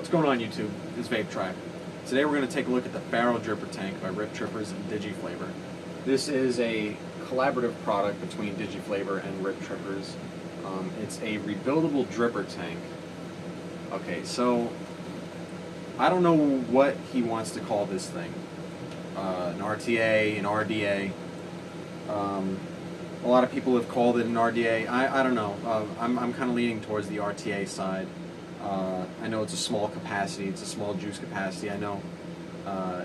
What's going on, YouTube? It's Vape Tribe. Today we're going to take a look at the Pharaoh Dripper Tank by RiP Trippers and DigiFlavor. This is a collaborative product between DigiFlavor and RiP Trippers. It's a rebuildable dripper tank. Okay, so I don't know what he wants to call this thing. An RTA, an RDA. A lot of people have called it an RDA. I don't know. I'm kind of leaning towards the RTA side. I know it's a small capacity, it's a small juice capacity. I know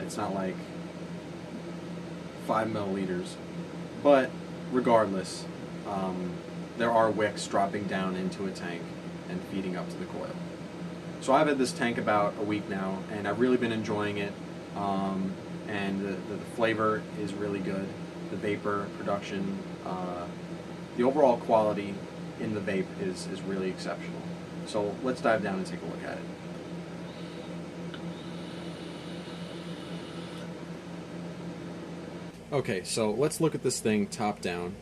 it's not like 5 milliliters, but regardless, there are wicks dropping down into a tank and feeding up to the coil. So I've had this tank about a week now, and I've really been enjoying it. And the flavor is really good. The vapor production, the overall quality in the vape is really exceptional. So let's dive down and take a look at it. Okay, so let's look at this thing top down.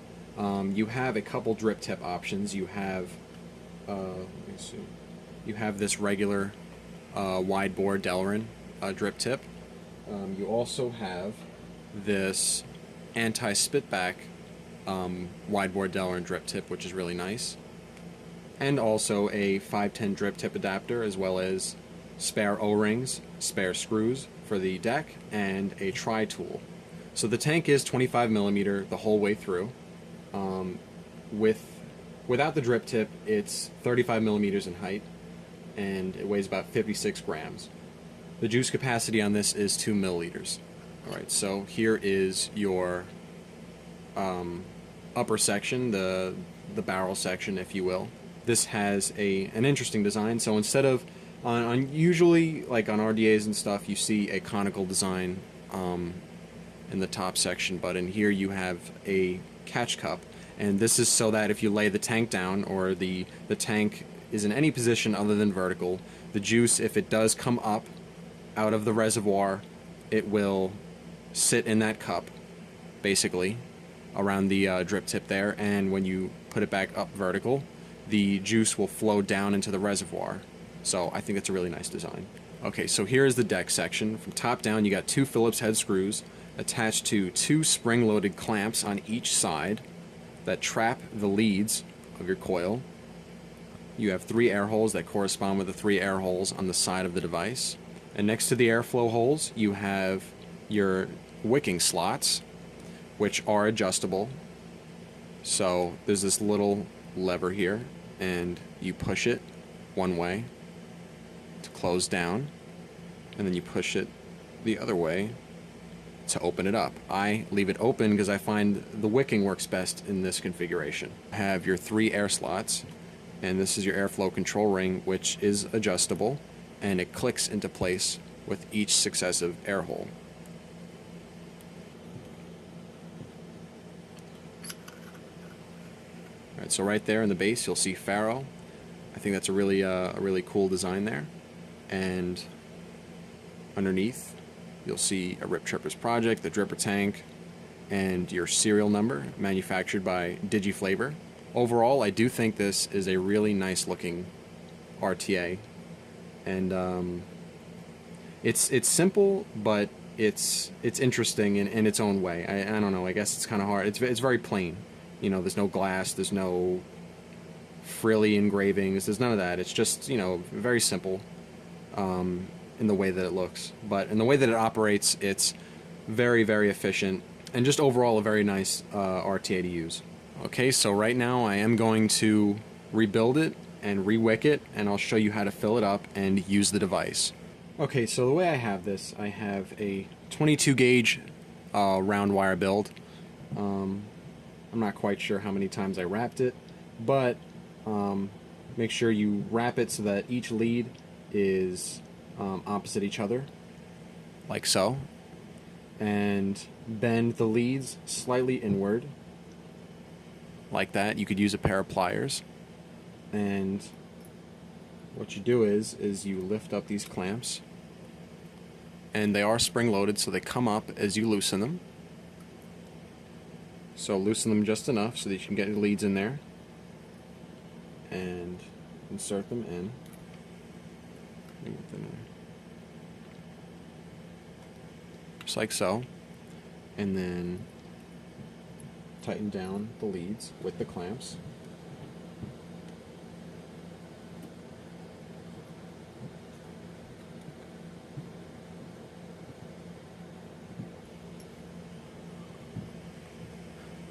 You have a couple drip tip options. You have, let me see. You have this regular wide bore Delrin drip tip. You also have this anti-spitback wide bore Delrin drip tip, which is really nice. And also a 510 drip tip adapter, as well as spare O-rings, spare screws for the deck, and a tri-tool. So the tank is 25 millimeter the whole way through. Without the drip tip, it's 35 millimeters in height, and it weighs about 56 grams. The juice capacity on this is 2 milliliters. Alright, so here is your upper section, the barrel section, if you will. This has an interesting design. So instead of usually like on RDAs and stuff, you see a conical design in the top section, but in here you have a catch cup, and this is so that if you lay the tank down, or the tank is in any position other than vertical, the juice, if it does come up out of the reservoir, it will sit in that cup, basically, around the drip tip there, and when you put it back up vertical, the juice will flow down into the reservoir. So I think that's a really nice design. Okay, so here is the deck section. From top down, you got 2 Phillips head screws attached to 2 spring-loaded clamps on each side that trap the leads of your coil. You have 3 air holes that correspond with the 3 air holes on the side of the device. And next to the airflow holes, you have your wicking slots, which are adjustable. So there's this little lever here, and you push it one way to close down, and then you push it the other way to open it up. I leave it open because I find the wicking works best in this configuration. Have your 3 air slots, and this is your airflow control ring, which is adjustable, and it clicks into place with each successive air hole. Alright, so right there in the base you'll see Pharaoh. I think that's a really cool design there. And underneath you'll see a RiP Trippers project, the dripper tank, and your serial number, manufactured by DigiFlavor. Overall, I do think this is a really nice looking RTA, and it's simple, but it's interesting in its own way. I don't know, I guess it's kind of hard. It's very plain. You know, there's no glass, there's no frilly engravings, there's none of that. It's just, you know, very simple in the way that it looks. But in the way that it operates, it's very, very efficient, and just overall a very nice RTA to use. Okay, so right now I am going to rebuild it and re-wick it, and I'll show you how to fill it up and use the device. Okay, so the way I have this, I have a 22 gauge round wire build. I'm not quite sure how many times I wrapped it, but make sure you wrap it so that each lead is opposite each other, like so, and bend the leads slightly inward, like that. You could use a pair of pliers, and what you do is you lift up these clamps, and they are spring-loaded, so they come up as you loosen them. So loosen them just enough so that you can get your leads in there, and insert them in. Just like so. And then tighten down the leads with the clamps.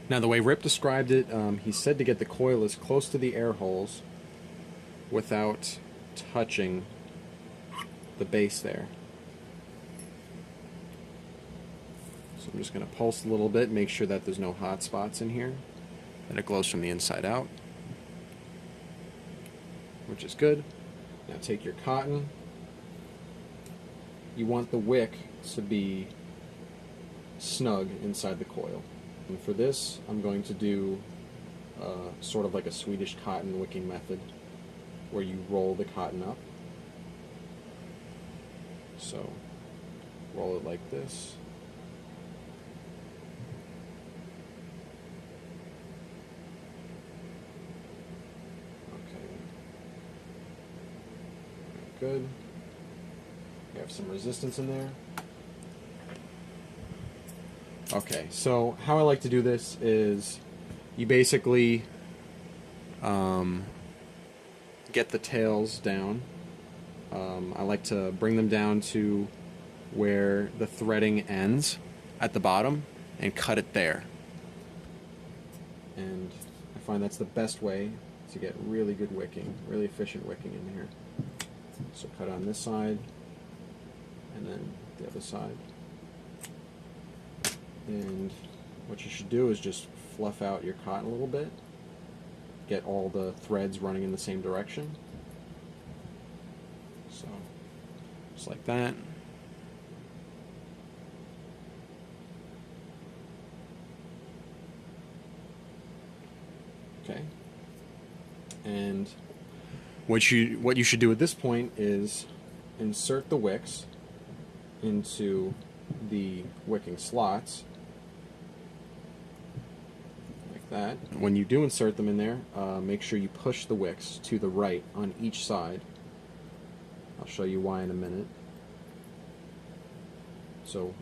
Now, the way RiP described it, he said to get the coil as close to the air holes without touching the base there. So I'm just going to pulse a little bit, make sure that there's no hot spots in here, that it glows from the inside out, which is good. Now take your cotton. You want the wick to be snug inside the coil. And for this, I'm going to do sort of like a Swedish cotton wicking method, where you roll the cotton up. So, roll it like this. Okay. Good. We have some resistance in there. Okay, so how I like to do this is you basically get the tails down. I like to bring them down to where the threading ends at the bottom and cut it there. And I find that's the best way to get really good wicking, really efficient wicking in here. So cut on this side and then the other side. And what you should do is just fluff out your cotton a little bit, get all the threads running in the same direction. So, just like that. Okay. And what you should do at this point is insert the wicks into the wicking slots. That. When you do insert them in there, make sure you push the wicks to the right on each side. I'll show you why in a minute. So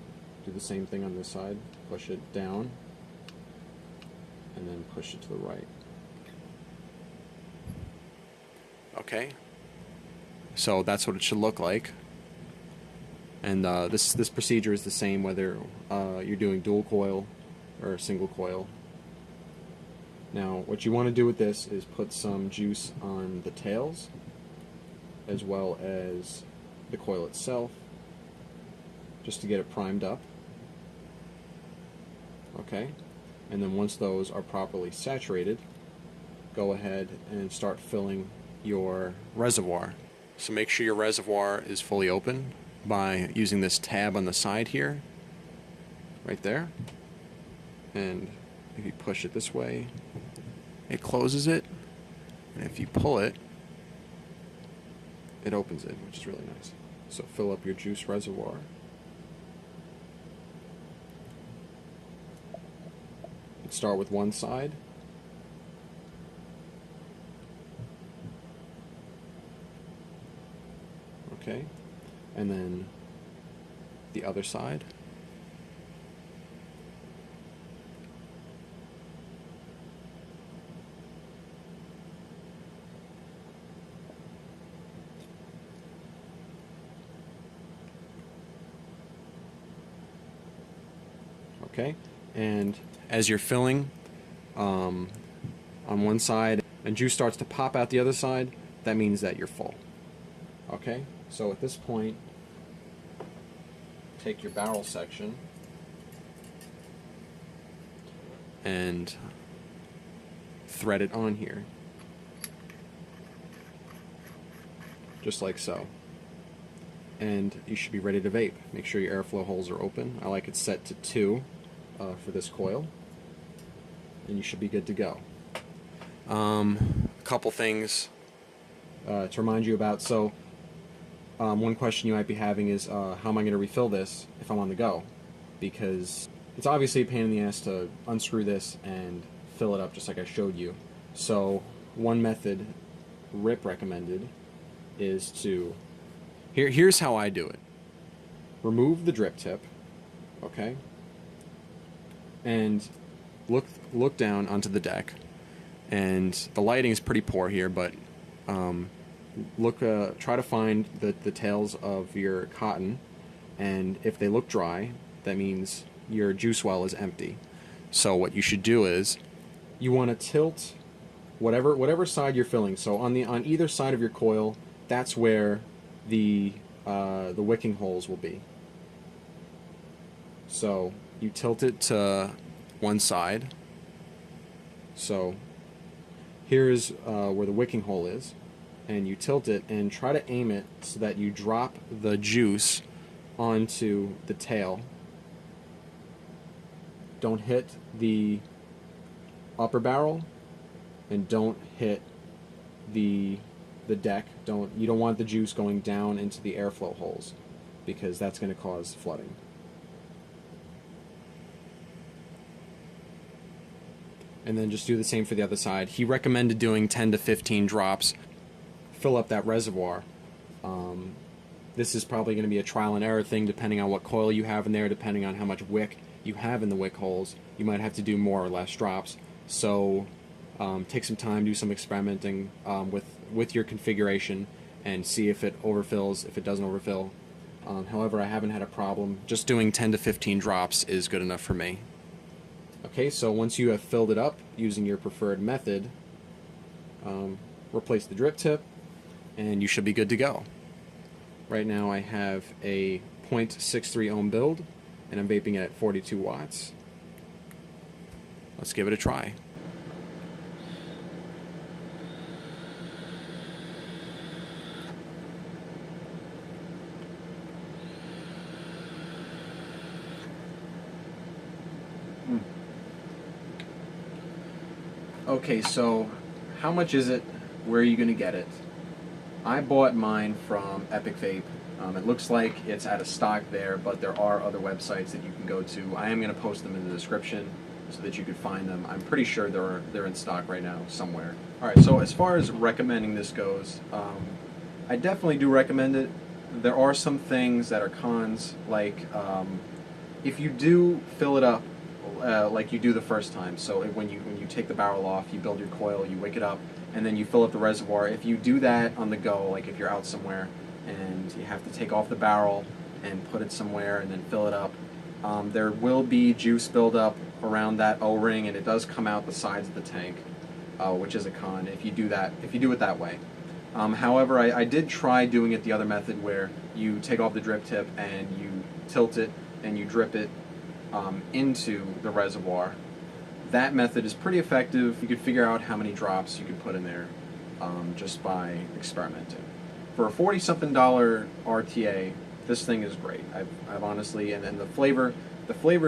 do the same thing on this side. Push it down and then push it to the right. Okay. So that's what it should look like. And this procedure is the same whether you're doing dual coil or single coil. Now, what you want to do with this is put some juice on the tails, as well as the coil itself, just to get it primed up. Okay? And then once those are properly saturated, go ahead and start filling your reservoir. So make sure your reservoir is fully open by using this tab on the side here, right there. And if you push it this way, it closes it, and if you pull it, it opens it, which is really nice. So fill up your juice reservoir. Start with one side. Okay, and then the other side. Okay, and as you're filling on one side and juice starts to pop out the other side, that means that you're full. Okay, so at this point, take your barrel section and thread it on here, just like so. And you should be ready to vape. Make sure your airflow holes are open. I like it set to 2 for this coil, and you should be good to go. A couple things to remind you about. So one question you might be having is how am I going to refill this if I'm on the go? Because it's obviously a pain in the ass to unscrew this and fill it up just like I showed you. So one method RiP recommended is to Here's how I do it. Remove the drip tip, okay, and look down onto the deck. And the lighting is pretty poor here, but try to find the tails of your cotton, and if they look dry, that means your juice well is empty. So what you should do is you want to tilt whatever side you're filling. So on either side of your coil, that's where the wicking holes will be. So you tilt it to one side. So here's where the wicking hole is, and you tilt it and try to aim it so that you drop the juice onto the tail. Don't hit the upper barrel, and don't hit the deck. You don't want the juice going down into the airflow holes, because that's going to cause flooding. And then just do the same for the other side. He recommended doing 10 to 15 drops. Fill up that reservoir. This is probably going to be a trial and error thing, depending on what coil you have in there, depending on how much wick you have in the wick holes. You might have to do more or less drops. So take some time, do some experimenting with your configuration, and see if it overfills, if it doesn't overfill. However, I haven't had a problem. Just doing 10 to 15 drops is good enough for me. Okay, so once you have filled it up using your preferred method, replace the drip tip, and you should be good to go. Right now I have a 0.63 ohm build, and I'm vaping it at 42 watts. Let's give it a try. Okay, so how much is it? Where are you going to get it? I bought mine from Epic Vape. It looks like it's out of stock there, but there are other websites that you can go to. I am going to post them in the description so that you can find them. I'm pretty sure they're in stock right now somewhere. Alright, so as far as recommending this goes, I definitely do recommend it. There are some things that are cons, like if you do fill it up like you do the first time. So when you take the barrel off, you build your coil, you wick it up, and then you fill up the reservoir. If you do that on the go, like if you're out somewhere and you have to take off the barrel and put it somewhere and then fill it up, there will be juice buildup around that O-ring, and it does come out the sides of the tank, which is a con if you do it that way. However, I did try doing it the other method, where you take off the drip tip and you tilt it and you drip it into the reservoir. That method is pretty effective. You could figure out how many drops you could put in there just by experimenting. For a $40-something RTA, this thing is great. I've honestly, and the flavor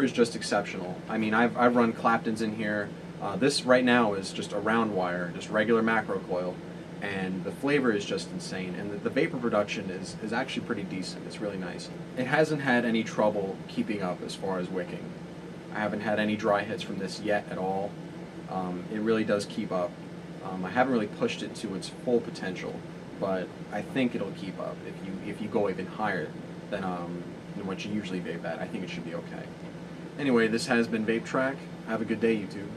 is just exceptional. I mean, I've run Claptons in here. This right now is just a round wire, just regular macro coil, and the flavor is just insane. And the vapor production is actually pretty decent. It's really nice. It hasn't had any trouble keeping up as far as wicking. I haven't had any dry hits from this yet at all. It really does keep up. I haven't really pushed it to its full potential, but I think it'll keep up. If you go even higher than what you usually vape at, I think it should be okay. Anyway, this has been Vape Track. Have a good day, YouTube.